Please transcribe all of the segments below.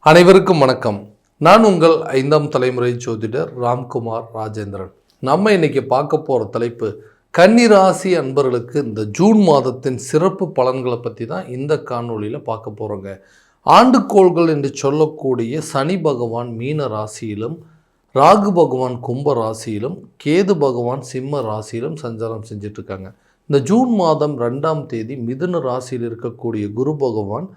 அனைவருக்கும் வணக்கம். நான் உங்கள் 5ஆம் தலைமுறை ஜோதிடர் ராம்குமார் ராஜேந்திரன். நம்ம இன்னைக்கு பார்க்க போகிற தலைப்பு கன்னி ராசி அன்பர்களுக்கு இந்த ஜூன் மாதத்தின் சிறப்பு பலன்களை பற்றி தான் இந்த காணொளியில் பார்க்க போகிறோங்க. ஆண்டுக்கோள்கள் என்று சொல்லக்கூடிய சனி பகவான் மீன ராசியிலும், ராகு பகவான் கும்ப ராசியிலும், கேது பகவான் சிம்ம ராசியிலும் சஞ்சாரம் செஞ்சிட்ருக்காங்க. இந்த ஜூன் மாதம் 2ஆம் தேதி மிதுன ராசியில் இருக்கக்கூடிய குரு பகவான்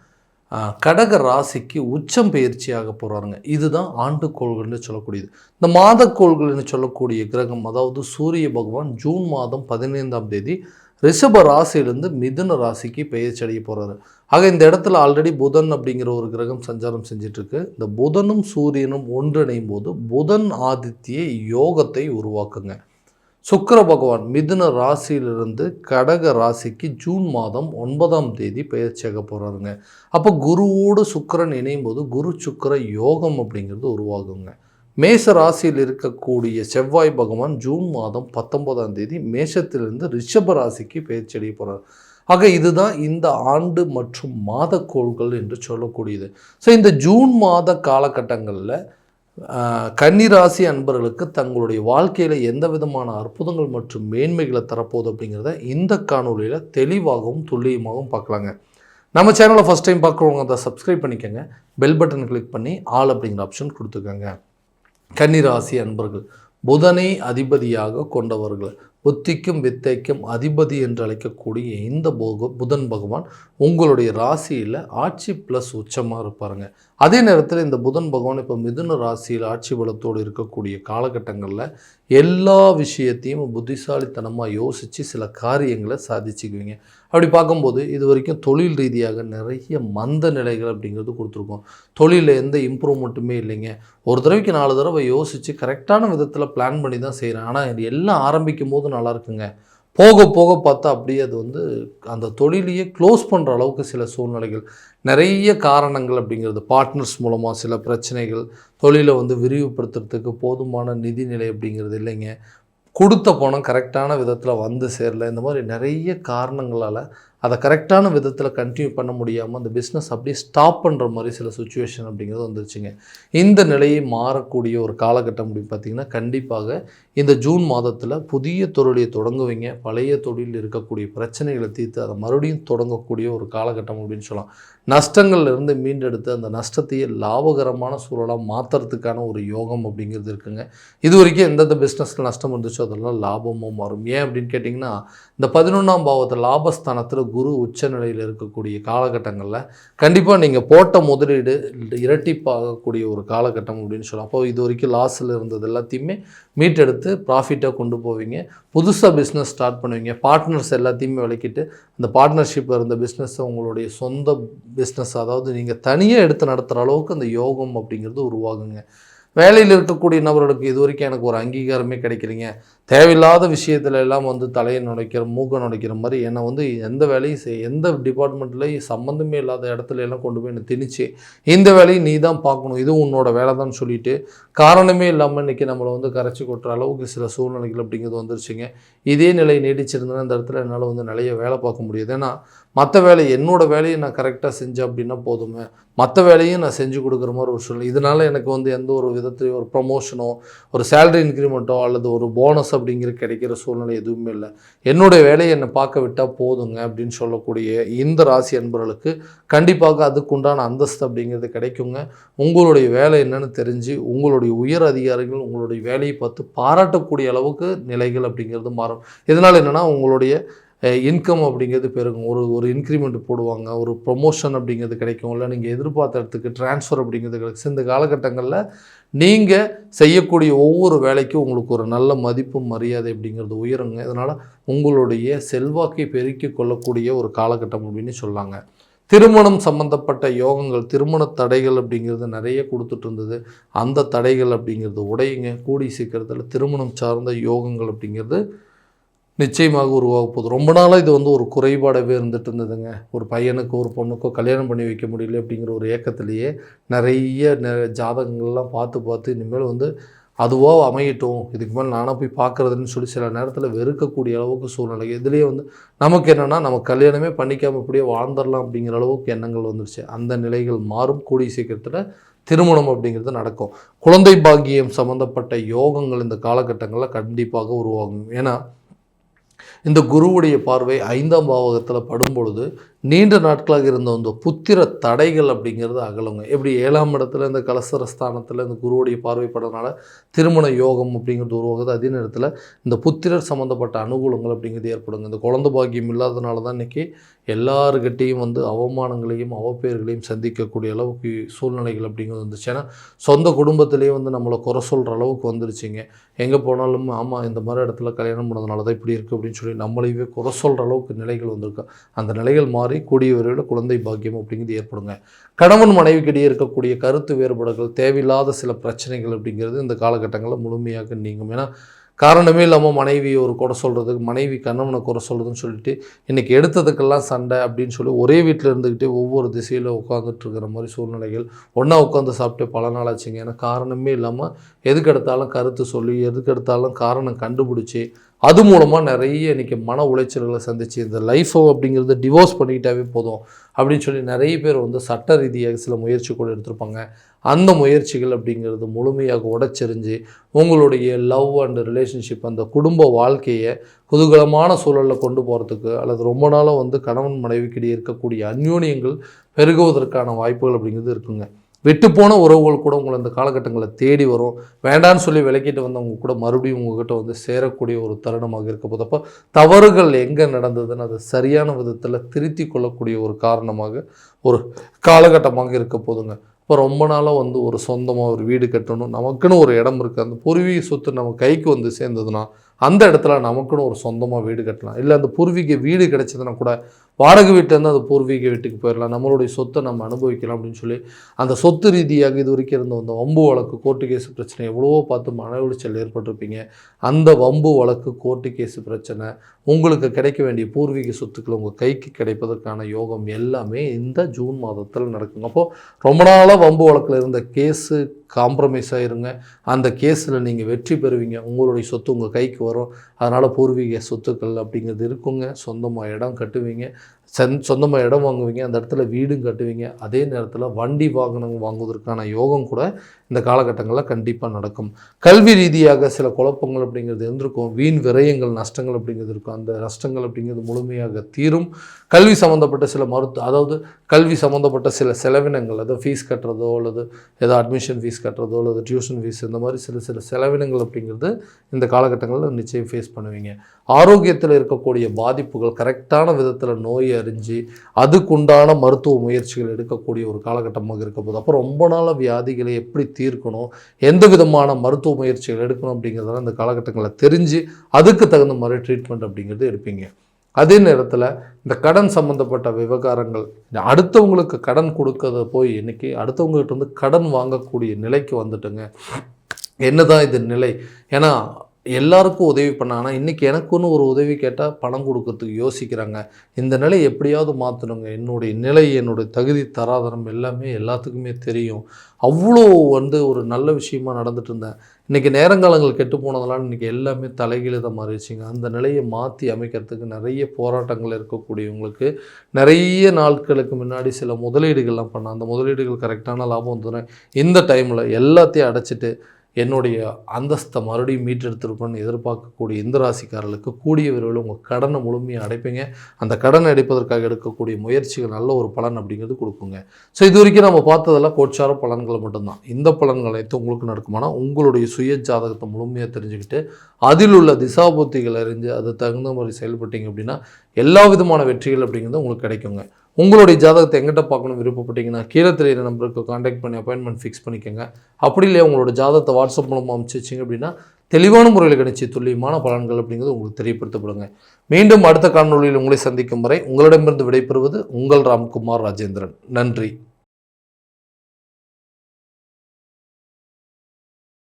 கடக ராசிக்கு உச்சம் பயிற்சியாக போகிறாருங்க. இதுதான் ஆண்டுக்கோள்கள்னு சொல்லக்கூடியது. இந்த மாதக்கோள்கள்னு சொல்லக்கூடிய கிரகம், அதாவது சூரிய பகவான் ஜூன் மாதம் 15ஆம் தேதி ரிஷப ராசியிலிருந்து மிதுன ராசிக்கு பயிற்சி அடைய போகிறாரு. ஆக இந்த இடத்துல ஆல்ரெடி புதன் அப்படிங்கிற ஒரு கிரகம் சஞ்சாரம் செஞ்சிட்ருக்கு. இந்த புதனும் சூரியனும் ஒன்றிணையும் போது புதன் ஆதித்ய யோகத்தை உருவாக்குங்க. சுக்கிர பகவான் மிதுன ராசியிலிருந்து கடக ராசிக்கு ஜூன் மாதம் 9ஆம் தேதி பயிற்சியாக போகிறாருங்க. அப்போ குருவோடு சுக்கிரன் இணையும் போது குரு சுக்கிர யோகம் அப்படிங்கிறது உருவாகுங்க. மேஷ ராசியில் இருக்கக்கூடிய செவ்வாய் பகவான் ஜூன் மாதம் 19ஆம் தேதி மேஷத்திலிருந்து ரிஷப ராசிக்கு பயிற்சி அடைய போகிறார். ஆக இதுதான் இந்த ஆண்டு மற்றும் மாதக்கோள்கள் என்று சொல்லக்கூடியது. ஸோ இந்த ஜூன் மாத காலகட்டங்களில் கன்னிராசி அன்பர்களுக்கு தங்களுடைய வாழ்க்கையில் எந்த விதமான அற்புதங்கள் மற்றும் மேன்மைகளை தரப்போகுது அப்படிங்கிறத இந்த காணொலியில் தெளிவாகவும் துல்லியமாகவும் பார்க்கலாங்க. நம்ம சேனலை ஃபஸ்ட் டைம் பார்க்குறவங்க அதை சப்ஸ்கிரைப் பண்ணிக்கோங்க. பெல் பட்டன் கிளிக் பண்ணி ஆல் அப்படிங்கிற ஆப்ஷன் கொடுத்துக்கோங்க. கன்னிராசி அன்பர்கள் புதனை அதிபதியாக கொண்டவர்கள், புத்திக்கும் வித்தைக்கும் அதிபதி என்று அழைக்கக்கூடிய இந்த புதன் பகவான் உங்களுடைய ராசியில் ஆட்சி ப்ளஸ் உச்சமாக இருப்பாருங்க. அதே நேரத்தில் இந்த புதன் பகவான் இப்போ மிதுன ராசியில் ஆட்சி பலத்தோடு இருக்கக்கூடிய காலகட்டங்களில் எல்லா விஷயத்தையும் புத்திசாலித்தனமாக யோசித்து சில காரியங்களை சாதிச்சுக்குவீங்க. அப்படி பார்க்கும்போது இது வரைக்கும் தொழில் ரீதியாக நிறைய மந்த நிலைகள் அப்படிங்கிறது கொடுத்துருக்கோம். தொழிலில் எந்த இம்ப்ரூவ்மெண்ட்டுமே இல்லைங்க. ஒரு தடவைக்கு 4 தடவை யோசித்து கரெக்டான விதத்தில் பிளான் பண்ணி தான் செய்கிறேன். ஆனால் இது எல்லாம் ஆரம்பிக்கும் போது நல்லா இருக்குங்க. போக போக பார்த்தா அப்படியே அது அந்த தொழிலையே க்ளோஸ் பண்ணுற அளவுக்கு சில சூழ்நிலைகள், நிறைய காரணங்கள் அப்படிங்கிறது, பார்ட்னர்ஸ் மூலமாக சில பிரச்சனைகள், தொழிலை விரிவுபடுத்துறதுக்கு போதுமான நிதிநிலை அப்படிங்கிறது இல்லைங்க, கொடுத்த பணம் கரெக்டான விதத்தில் சேரல, இந்த மாதிரி நிறைய காரணங்களால் அதை கரெக்டான விதத்தில் கண்டினியூ பண்ண முடியாமல் அந்த பிஸ்னஸ் அப்படியே ஸ்டாப் பண்ணுற மாதிரி சில சுச்சுவேஷன் அப்படிங்கிறது வந்துருச்சுங்க. இந்த நிலையை மாறக்கூடிய ஒரு காலகட்டம் அப்படின்னு பார்த்திங்கன்னா கண்டிப்பாக இந்த ஜூன் மாதத்தில் புதிய தொழிலை தொடங்குவீங்க. பழைய தொழிலில் இருக்கக்கூடிய பிரச்சனைகளை தீர்த்து அதை மறுபடியும் தொடங்கக்கூடிய ஒரு காலகட்டம் அப்படின்னு சொல்லலாம். நஷ்டங்கள்லேருந்து மீண்டெடுத்து அந்த நஷ்டத்தையே லாபகரமான சூழலாக மாற்றுறதுக்கான ஒரு யோகம் அப்படிங்கிறது இருக்குங்க. இது வரைக்கும் எந்தெந்த பிஸ்னஸில் நஷ்டம் வந்துச்சோ அதெல்லாம் லாபமும் மாறும். ஏன் அப்படின்னு கேட்டிங்கன்னா இந்த 11ஆம் பாவத்தில் லாபஸ்தானத்தில் குரு உச்ச நிலையில் இருக்கக்கூடிய காலகட்டங்களில் கண்டிப்பாக நீங்கள் போட்ட முதலீடு இரட்டிப்பாகக்கூடிய ஒரு காலகட்டம் அப்படின்னு சொல்லலாம். அப்போ இது வரைக்கும் லாஸில் இருந்தது எல்லாத்தையுமே மீட்டெடுத்து ப்ராஃபிட்டாக கொண்டு போவீங்க. புதுசாக பிஸ்னஸ் ஸ்டார்ட் பண்ணுவீங்க. பார்ட்னர்ஸ் எல்லாத்தையுமே விளக்கிட்டு அந்த பார்ட்னர்ஷிப் இருந்த பிஸ்னஸை உங்களுடைய சொந்த பிஸ்னஸ், அதாவது நீங்கள் தனியாக எடுத்து நடத்துகிற அளவுக்கு அந்த யோகம் அப்படிங்கிறது உருவாகுங்க. வேலையில் இருக்கக்கூடிய நபர்களுக்கு இது வரைக்கும் எனக்கு ஒரு அங்கீகாரமே கிடைக்கலைங்க, தேவையில்லாத விஷயத்துல எல்லாம் தலையை நுழைக்கிற மூக்க நுழைக்கிற மாதிரி என்னை எந்த வேலையும் எந்த டிபார்ட்மெண்ட்லேயும் சம்மந்தமே இல்லாத இடத்துல எல்லாம் கொண்டு போய் என்னை திணிச்சு இந்த வேலையை நீ தான் பார்க்கணும், இது உன்னோட வேலை தான் சொல்லிட்டு காரணமே இல்லாமல் இன்றைக்கி நம்மளை கரைச்சி கொட்டுற அளவுக்கு சில சூழ்நிலைகள் அப்படிங்கிறது வந்துருச்சுங்க. இதே நிலை நீடிச்சிருந்தேன்னா இந்த இடத்துல என்னால் நிறைய வேலை பார்க்க முடியாது. ஏன்னா மற்ற வேலை என்னோடய வேலையை நான் கரெக்டாக செஞ்சேன் அப்படின்னா போதுமே, மற்ற வேலையும் நான் செஞ்சு கொடுக்குற மாதிரி ஒரு சூழ்நிலை. இதனால் எனக்கு எந்த ஒரு விதத்துலையும் ஒரு ப்ரமோஷனோ ஒரு சேலரி இன்க்ரிமெண்ட்டோ அல்லது ஒரு போனஸ் அப்படிங்கிற கிடைக்கிற சூழ்நிலை எதுவுமே இல்லை. என்னுடைய வேலையை என்னை பார்க்க விட்டால் போதுங்க அப்படின்னு சொல்லக்கூடிய இந்த ராசி அன்பர்களுக்கு கண்டிப்பாக அதுக்குண்டான அந்தஸ்து அப்படிங்கிறது கிடைக்குங்க. உங்களுடைய வேலை என்னன்னு தெரிஞ்சு உங்களுடைய உயர் அதிகாரிகள் உங்களுடைய வேலையை பார்த்து பாராட்டக்கூடிய அளவுக்கு நிலைகள் அப்படிங்கிறது மாறும். இதனால் என்னென்னா உங்களுடைய இன்கம் அப்படிங்கிறது பெருகும். ஒரு இன்க்ரிமெண்ட் போடுவாங்க, ஒரு ப்ரொமோஷன் அப்படிங்கிறது கிடைக்கும், இல்லை நீங்கள் எதிர்பார்த்த இடத்துக்கு ட்ரான்ஸ்ஃபர் அப்படிங்கிறது கிடைக்கும். இந்த காலகட்டங்களில் நீங்கள் செய்யக்கூடிய ஒவ்வொரு வேலைக்கும் உங்களுக்கு ஒரு நல்ல மதிப்பு மரியாதை அப்படிங்கிறது உயருங்க. இதனால் உங்களுடைய செல்வாக்கை பெருக்கிக் கொள்ளக்கூடிய ஒரு காலகட்டம் அப்படின்னு சொல்லாங்க. திருமணம் சம்மந்தப்பட்ட யோகங்கள், திருமண தடைகள் அப்படிங்கிறது நிறைய கொடுத்துட்டு இருந்தது. அந்த தடைகள் அப்படிங்கிறது உடையுங்க. கூடி சீக்கிரத்தில் திருமணம் சார்ந்த யோகங்கள் அப்படிங்கிறது நிச்சயமாக உருவாக போகுது. ரொம்ப நாளாக இது ஒரு குறைபாடாகவே இருந்துட்டு இருந்ததுங்க. ஒரு பையனுக்கோ ஒரு பொண்ணுக்கோ கல்யாணம் பண்ணி வைக்க முடியல அப்படிங்கிற ஒரு ஏக்கத்திலேயே நிறைய ஜாதகங்கள்லாம் பார்த்து இனிமேல் அதுவாக அமையட்டும், இதுக்கு மேலே நானாக போய் பார்க்குறதுன்னு சொல்லி சில நேரத்தில் வெறுக்கக்கூடிய அளவுக்கு சூழ்நிலை. இதுலேயே வந்து நமக்கு என்னென்னா, நம்ம கல்யாணமே பண்ணிக்காமல் இப்படியே வாழ்ந்துடலாம் அப்படிங்கிற அளவுக்கு எண்ணங்கள் வந்துருச்சு. அந்த நிலைகள் மாறும். கூடிய சீக்கிரத்தில் திருமணம் அப்படிங்கிறது நடக்கும். குழந்தை பாக்கியம் சம்மந்தப்பட்ட யோகங்கள் இந்த காலகட்டங்களில் கண்டிப்பாக உருவாகும். ஏன்னா இந்த குருவுடைய பார்வை 5ஆம் பாவகத்தில் படும் பொழுது நீண்ட நாட்களாக இருந்த அந்த புத்திர தடைகள் அப்படிங்கிறது அகலுங்க. எப்படி 7ஆம் இடத்துல இந்த கலசரஸ்தானத்தில் இந்த குருவுடைய பார்வைப்படனால திருமண யோகம் அப்படிங்கிறது உருவாகுது. அதே நேரத்தில் இந்த புத்திரர் சம்மந்தப்பட்ட அனுகூலங்கள் அப்படிங்கிறது ஏற்படுங்க. இந்த குழந்தை பாக்கியம் இல்லாதனால தான் இன்றைக்கி எல்லாருக்கிட்டையும் வந்து அவமானங்களையும் அவப்பெயர்களையும் சந்திக்கக்கூடிய அளவுக்கு சூழ்நிலைகள் அப்படிங்கிறது வந்துச்சு. ஏன்னா சொந்த குடும்பத்திலேயே வந்து நம்மளை குறை சொல்கிற அளவுக்கு வந்துருச்சுங்க. எங்கே போனாலும் ஆமாம் இந்த மாதிரி இடத்துல கல்யாணம் பண்ணதுனால தான் இப்படி இருக்குது அப்படின்னு சொல்லி நம்மளையே குறை சொல்கிற அளவுக்கு நிலைகள் வந்திருக்கு. அந்த நிலைகள் மாறி கூடிய விரைவில் குழந்தை பாக்கியம் அப்படிங்கிறது ஏற்படுங்க. கணவன் மனைவிக்கிடையே இருக்கக்கூடிய கருத்து வேறுபாடுகள், தேவையில்லாத சில பிரச்சனைகள் அப்படிங்கிறது இந்த காலகட்டங்களில் முழுமையாக நீங்கும். ஏன்னா காரணமே இல்லாமல் மனைவியை ஒரு குறை சொல்கிறது, மனைவி கணவனை குறை சொல்கிறதுன்னு சொல்லிட்டு இன்றைக்கி எடுத்ததுக்கெல்லாம் சண்டை அப்படின்னு சொல்லி ஒரே வீட்டில் இருந்துக்கிட்டே ஒவ்வொரு திசையில் உட்காந்துட்டு இருக்கிற மாதிரி சூழ்நிலைகள். ஒன்றா உட்காந்து சாப்பிட்டு பல நாள் ஆச்சுங்க. ஏன்னா காரணமே இல்லாமல் எதுக்கு எடுத்தாலும் கருத்து சொல்லி, எதுக்கு எடுத்தாலும் காரணம் கண்டுபிடிச்சி, அது மூலமாக நிறைய இன்றைக்கி மன உளைச்சல்களை சந்திச்சு இந்த லைஃபை அப்படிங்கிறது டிவோர்ஸ் பண்ணிக்கிட்டாவே போதும் அப்படின்னு சொல்லி நிறைய பேர் வந்து சட்ட ரீதியாக சில முயற்சி கூட எடுத்திருப்பாங்க. அந்த முயற்சிகள் அப்படிங்கிறது முழுமையாக உடைச்செறிஞ்சு உங்களுடைய லவ் அண்ட் ரிலேஷன்ஷிப், அந்த குடும்ப வாழ்க்கையை குதூகலமான சூழலில் கொண்டு போகிறதுக்கு அல்லது ரொம்ப நாளாக வந்து கணவன் மனைவிக்கிடையே இருக்கக்கூடிய அந்யோன்யங்கள் பெருகுவதற்கான வாய்ப்புகள் அப்படிங்கிறது இருக்குங்க. விட்டுப்போன உறவுகள் கூட உங்களை இந்த காலகட்டங்களில் தேடி வரும். வேண்டான்னு சொல்லி விலக்கிட்டு வந்தவங்க கூட மறுபடியும் உங்கள்கிட்ட வந்து சேரக்கூடிய ஒரு தருணமாக இருக்க போது. அப்போ தவறுகள் எங்கே நடந்ததுன்னு அதை சரியான விதத்தில் திருத்தி கொள்ளக்கூடிய ஒரு காரணமாக ஒரு காலகட்டமாக இருக்க போதுங்க. இப்போ ரொம்ப நாளாக வந்து ஒரு சொந்தமாக ஒரு வீடு கட்டணும், நமக்குன்னு ஒரு இடம் இருக்குது, அந்த பூர்வீக சொத்து நம்ம கைக்கு வந்து சேர்ந்ததுன்னா அந்த இடத்துல நமக்குன்னு ஒரு சொந்தமாக வீடு கட்டலாம். இல்லை அந்த பூர்வீக வீடு கிடைச்சதுன்னா கூட வாடகை வீட்டிலேருந்து அந்த பூர்வீக வீட்டுக்கு போயிடலாம், நம்மளுடைய சொத்தை நம்ம அனுபவிக்கலாம் அப்படின்னு சொல்லி அந்த சொத்து ரீதியாக இது வரைக்கும் இருந்த அந்த வம்பு வழக்கு, கோர்ட்டு கேஸு பிரச்சனை எவ்வளவோ பார்த்து மன உளைச்சல் ஏற்பட்டிருப்பீங்க. அந்த வம்பு வழக்கு, கோர்ட்டு கேஸு பிரச்சனை, உங்களுக்கு கிடைக்க வேண்டிய பூர்வீக சொத்துக்கள் உங்கள் கைக்கு கிடைப்பதற்கான யோகம் எல்லாமே இந்த ஜூன் மாதத்தில் நடக்குங்க. அப்போது ரொம்ப நாளாக வம்பு வழக்கில் இருந்த கேஸு காம்ப்ரமைஸ் ஆகிருங்க. அந்த கேஸில் நீங்கள் வெற்றி பெறுவீங்க. உங்களுடைய சொத்து உங்கள் கைக்கு வரும். அதனால் பூர்வீக சொத்துக்கள் அப்படிங்கிறது இருக்குங்க. சொந்தமாக இடம் கட்டுவீங்க, சொந்தமாக இடம் வாங்குவீங்க, அந்த இடத்துல வீடும் கட்டுவீங்க. அதே நேரத்தில் வண்டி வாகனம் வாங்குவதற்கான யோகம் கூட இந்த காலகட்டங்களில் கண்டிப்பாக நடக்கும். கல்வி ரீதியாக சில குழப்பங்கள் அப்படிங்கிறது இருந்திருக்கும். வீண் விரயங்கள், நஷ்டங்கள் அப்படிங்கிறது இருக்கும். அந்த நஷ்டங்கள் அப்படிங்கிறது முழுமையாக தீரும். கல்வி சம்மந்தப்பட்ட சில அதாவது கல்வி சம்மந்தப்பட்ட சில செலவினங்கள், அதாவது ஃபீஸ் கட்டுறதோ அல்லது ஏதோ அட்மிஷன் ஃபீஸ் கட்டுறதோ அல்லது டியூஷன் ஃபீஸ், இந்த மாதிரி சில செலவினங்கள் அப்படிங்கிறது இந்த காலகட்டங்களில் நிச்சயம் ஃபேஸ் பண்ணுவீங்க. ஆரோக்கியத்தில் இருக்கக்கூடிய பாதிப்புகள் கரெக்டான விதத்தில் நோயை அறிஞ்சு அதுக்குண்டான மருத்துவ முயற்சிகள் எடுக்கக்கூடிய ஒரு காலகட்டமாக இருக்க போது. அப்போ ரொம்ப நாளாக வியாதிகளை எப்படி தீர்க்கணும், எந்த விதமான மருத்துவ முயற்சிகள் எடுக்கணும் அப்படிங்கிறதெல்லாம் இந்த காலகட்டங்களில் தெரிஞ்சு அதுக்கு தகுந்த மாதிரி ட்ரீட்மெண்ட் அப்படிங்கிறது எடுப்பீங்க. அதே நேரத்தில் இந்த கடன் சம்மந்தப்பட்ட விவகாரங்கள், அடுத்தவங்களுக்கு கடன் கொடுக்கறத போய் இன்றைக்கி அடுத்தவங்ககிட்ட வந்து கடன் வாங்கக்கூடிய நிலைக்கு வந்துட்டுங்க. என்னதான் இது நிலை? ஏன்னா எல்லாருக்கும் உதவி பண்ண, ஆனால் இன்றைக்கி எனக்குன்னு ஒரு உதவி கேட்டால் பணம் கொடுக்கறதுக்கு யோசிக்கிறாங்க. இந்த நிலை எப்படியாவது மாற்றணுங்க. என்னுடைய நிலை, என்னுடைய தகுதி தராதரம் எல்லாமே எல்லாத்துக்குமே தெரியும். அவ்வளோ வந்து ஒரு நல்ல விஷயமாக நடந்துட்டு இருந்தேன். இன்றைக்கி நேரங்காலங்கள் கெட்டு போனதெல்லாம் இன்றைக்கி எல்லாமே தலைகீழாக மாறிடுச்சிங்க. அந்த நிலையை மாற்றி அமைக்கிறதுக்கு நிறைய போராட்டங்கள் இருக்கக்கூடியவங்களுக்கு நிறைய நாட்களுக்கு முன்னாடி சில முதலீடுகள்லாம் பண்ண, அந்த முதலீடுகள் கரெக்டான லாபம் வந்ததுன்னா இந்த டைமில் எல்லாத்தையும் அடைச்சிட்டு என்னுடைய அந்தஸ்தை மறுபடியும் மீட்டெடுத்திருப்பேன்னு எதிர்பார்க்கக்கூடிய இந்த ராசிக்காரர்களுக்கு கூடிய விரைவில் உங்கள் கடனை முழுமையாக அடைப்பீங்க. அந்த கடனை அடைப்பதற்காக எடுக்கக்கூடிய முயற்சிகள் நல்ல ஒரு பலன் அப்படிங்கிறது கொடுக்குங்க. ஸோ இது வரைக்கும் நம்ம பார்த்ததெல்லாம் கோட்சார பலன்கள் மட்டும்தான். இந்த பலன்கள் அனைத்து உங்களுக்கு நடக்குமானா உங்களுடைய சுய ஜாதகத்தை முழுமையாக தெரிஞ்சுக்கிட்டு அதில் உள்ள திசாபுத்திகள் அறிஞ்சு அது தகுந்த மாதிரி செயல்பட்டீங்க அப்படின்னா எல்லா விதமான வெற்றிகள் அப்படிங்கிறது உங்களுக்கு கிடைக்குங்க. உங்களுடைய ஜாதகத்தை எங்கிட்ட பார்க்கணும் விருப்பப்பட்டீங்கன்னா கீழே தெரியிற நம்பருக்கு காண்டாக்ட் பண்ணி அப்பாயின்மெண்ட் ஃபிக்ஸ் பண்ணிக்கோங்க. அப்படி இல்லையா உங்களோட ஜாதகத்தை வாட்ஸ்அப் மூலமாக அனுப்பிச்சு வச்சிங்க அப்படின்னா தெளிவான முறையில் கிடைச்சி துல்லியமான பலன்கள் அப்படிங்கிறது உங்களுக்கு தெரியப்படுத்தப்படுங்க. மீண்டும் அடுத்த காணொலியில் உங்களை சந்திக்கும் வரை உங்களிடமிருந்து விடைபெறுவது உங்கள் ராம்குமார் ராஜேந்திரன். நன்றி.